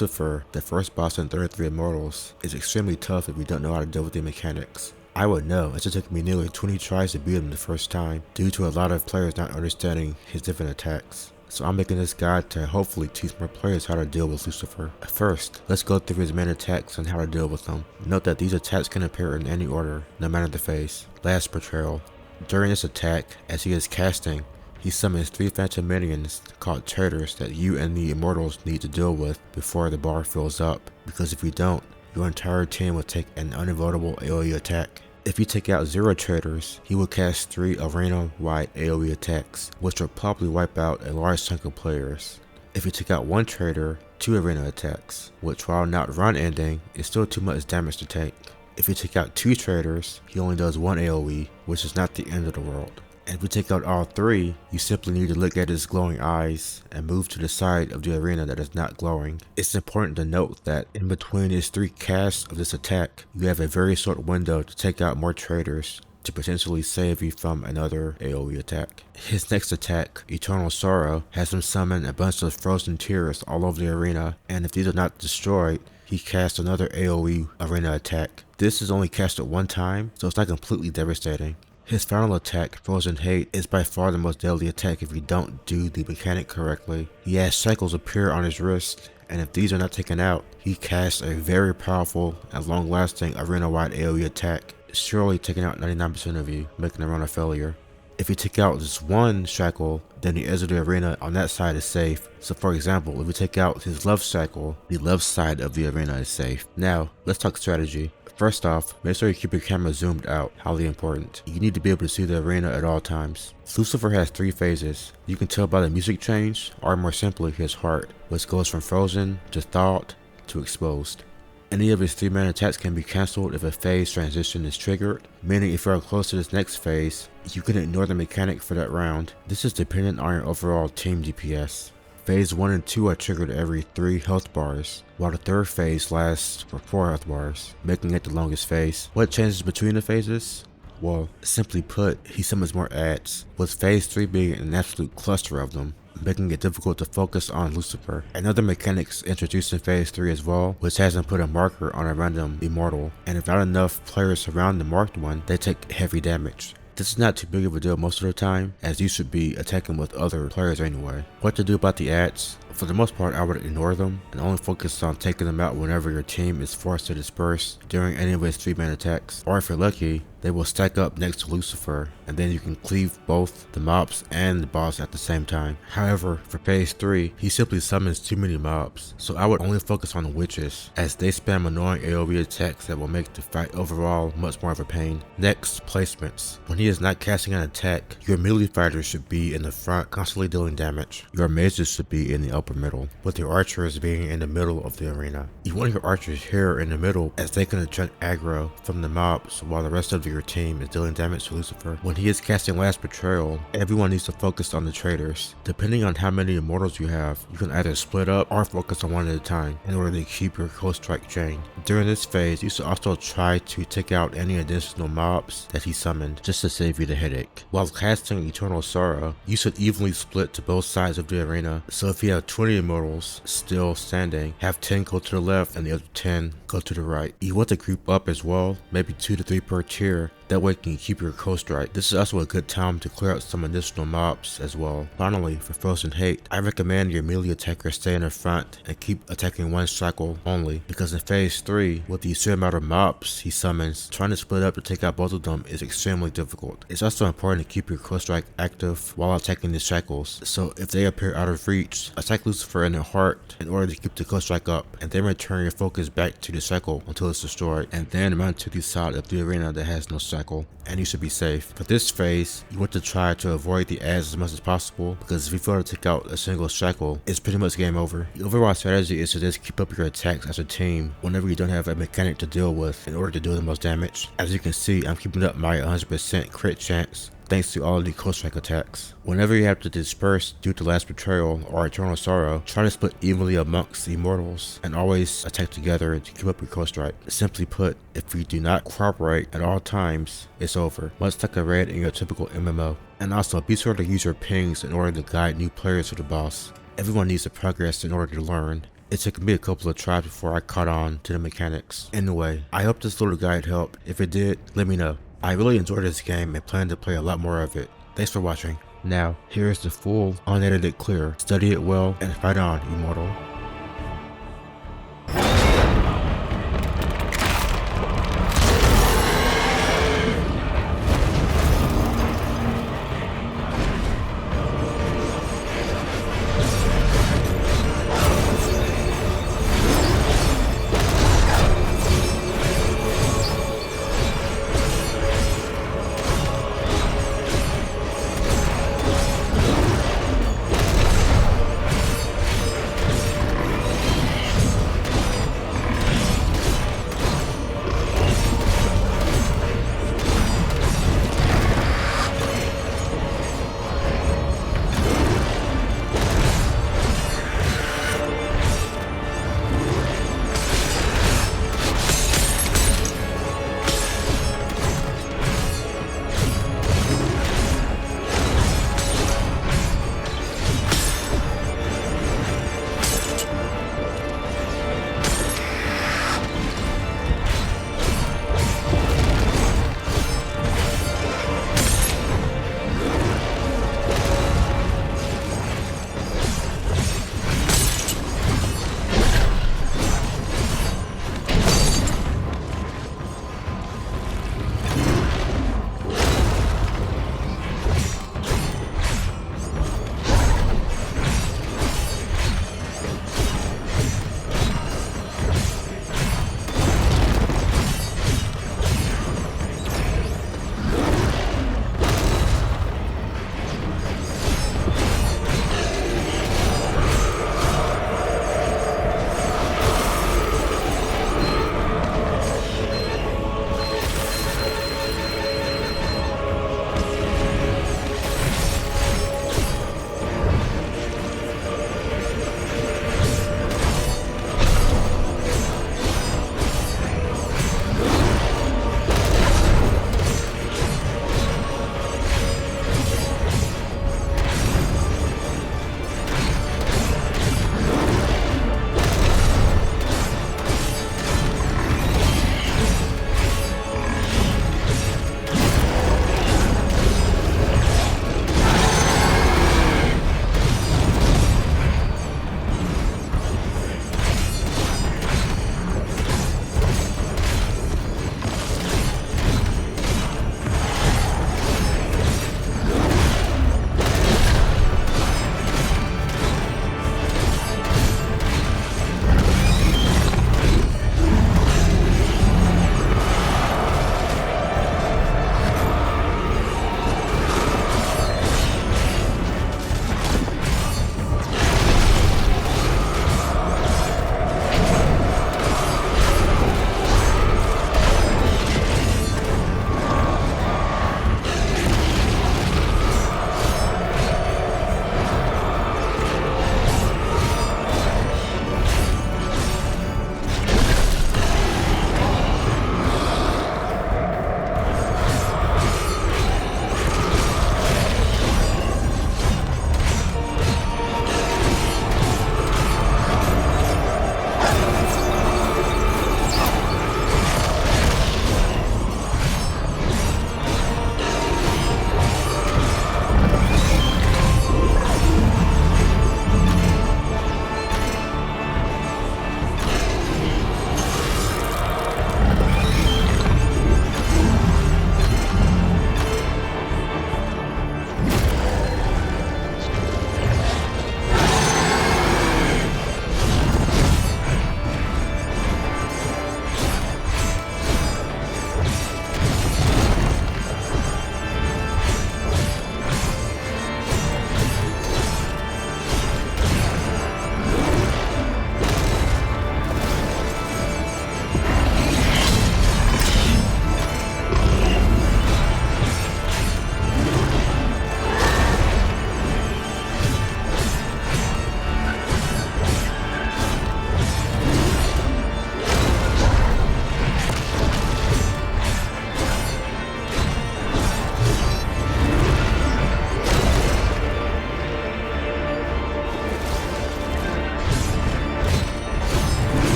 Lucifer, the first boss in 33 Immortals, is extremely tough if you don't know how to deal with the mechanics. I would know, as it took me nearly 20 tries to beat him the first time, due to a lot of players not understanding his different attacks. So I'm making this guide to hopefully teach more players how to deal with Lucifer. First, let's go through his main attacks and how to deal with them. Note that these attacks can appear in any order, no matter the phase. Last Betrayal. During this attack, as he is casting, he summons 3 phantom minions called traitors that you and the Immortals need to deal with before the bar fills up, because if you don't, your entire team will take an unavoidable AoE attack. If you take out 0 traitors, he will cast 3 arena-wide AoE attacks, which will probably wipe out a large chunk of players. If you take out 1 traitor, 2 arena attacks, which while not run ending, is still too much damage to take. If you take out 2 traitors, he only does 1 AoE, which is not the end of the world. And if you take out all 3, you simply need to look at his glowing eyes and move to the side of the arena that is not glowing. It's important to note that in between his 3 casts of this attack, you have a very short window to take out more traitors to potentially save you from another AoE attack. His next attack, Eternal Sorrow, has him summon a bunch of frozen tears all over the arena, and if these are not destroyed, he casts another AoE arena attack. This is only casted 1 time, so it's not completely devastating. His final attack, Frozen Hate, is by far the most deadly attack if you don't do the mechanic correctly. He has cycles appear on his wrist, and if these are not taken out, he casts a very powerful and long-lasting arena-wide AoE attack, surely taking out 99% of you, making the run a failure. If you take out just 1 shackle, then the edge of the arena on that side is safe. So for example, if you take out his left shackle, the left side of the arena is safe. Now, let's talk strategy. First off, make sure you keep your camera zoomed out, highly important. You need to be able to see the arena at all times. Lucifer has 3 phases. You can tell by the music change, or more simply, his heart, which goes from frozen, to thawed, to exposed. Any of his 3 main attacks can be cancelled if a phase transition is triggered, meaning if you are close to this next phase, you can ignore the mechanic for that round. This is dependent on your overall team DPS. Phase 1 and 2 are triggered every 3 health bars, while the 3rd phase lasts for 4 health bars, making it the longest phase. What changes between the phases? Well, simply put, he summons more adds, with phase 3 being an absolute cluster of them, making it difficult to focus on Lucifer. Another mechanic is introduced in phase 3 as well, which has him put a marker on a random immortal, and if not enough players surround the marked one, they take heavy damage. This is not too big of a deal most of the time, as you should be attacking with other players anyway. What to do about the ads? For the most part, I would ignore them and only focus on taking them out whenever your team is forced to disperse during any of his 3-man attacks. Or if you're lucky, they will stack up next to Lucifer, and then you can cleave both the mobs and the boss at the same time. However, for phase 3, he simply summons too many mobs, so I would only focus on the witches, as they spam annoying AoE attacks that will make the fight overall much more of a pain. Next, placements. When he is not casting an attack, your melee fighters should be in the front, constantly dealing damage. Your mages should be in the upper middle, with your archers being in the middle of the arena. You want your archers here in the middle, as they can attract aggro from the mobs while the rest of your team is dealing damage to Lucifer. When he is casting Last Betrayal, everyone needs to focus on the traitors. Depending on how many immortals you have, you can either split up or focus on one at a time in order to keep your close strike chain. During this phase, you should also try to take out any additional mobs that he summoned, just to save you the headache. While casting Eternal Sorrow, you should evenly split to both sides of the arena, so if you have 20 immortals still standing, have 10 go to the left and the other 10 go to the right. You want to group up as well, maybe 2 to 3 per tier. That way you can keep your coast right. This is also a good time to clear out some additional mobs as well. Finally, for Frozen Hate, I recommend your melee attacker stay in the front and keep attacking 1 shackle only, because in phase 3, with the sheer amount of mobs he summons, trying to split up to take out both of them is extremely difficult. It's also important to keep your close strike active while attacking the shackles, so if they appear out of reach, attack Lucifer in the heart in order to keep the close strike up, and then return your focus back to the shackle until it's destroyed, and then run to the side of the arena that has no shackle, and you should be safe. For this phase, you want to try to avoid the ads as much as possible, because if you fail to take out a single shackle, it's pretty much game over. The overall strategy is to just keep up your attacks as a team whenever you don't have a mechanic to deal with in order to do the most damage. As you can see, I'm keeping up my 100% crit chance thanks to all the close strike attacks. Whenever you have to disperse due to Last Betrayal or Eternal Sorrow, try to split evenly amongst the immortals and always attack together to keep up your close strike. Simply put, if you do not cooperate at all times, it's over, much like a raid in your typical MMO. And also, be sure to use your pings in order to guide new players to the boss. Everyone needs to progress in order to learn, It took me a couple of tries before I caught on to the mechanics. Anyway, I hope this little guide helped. If it did, let me know. I really enjoyed this game and plan to play a lot more of it. Thanks for watching. Now, here is the full, unedited clear. Study it well and fight on, Immortal.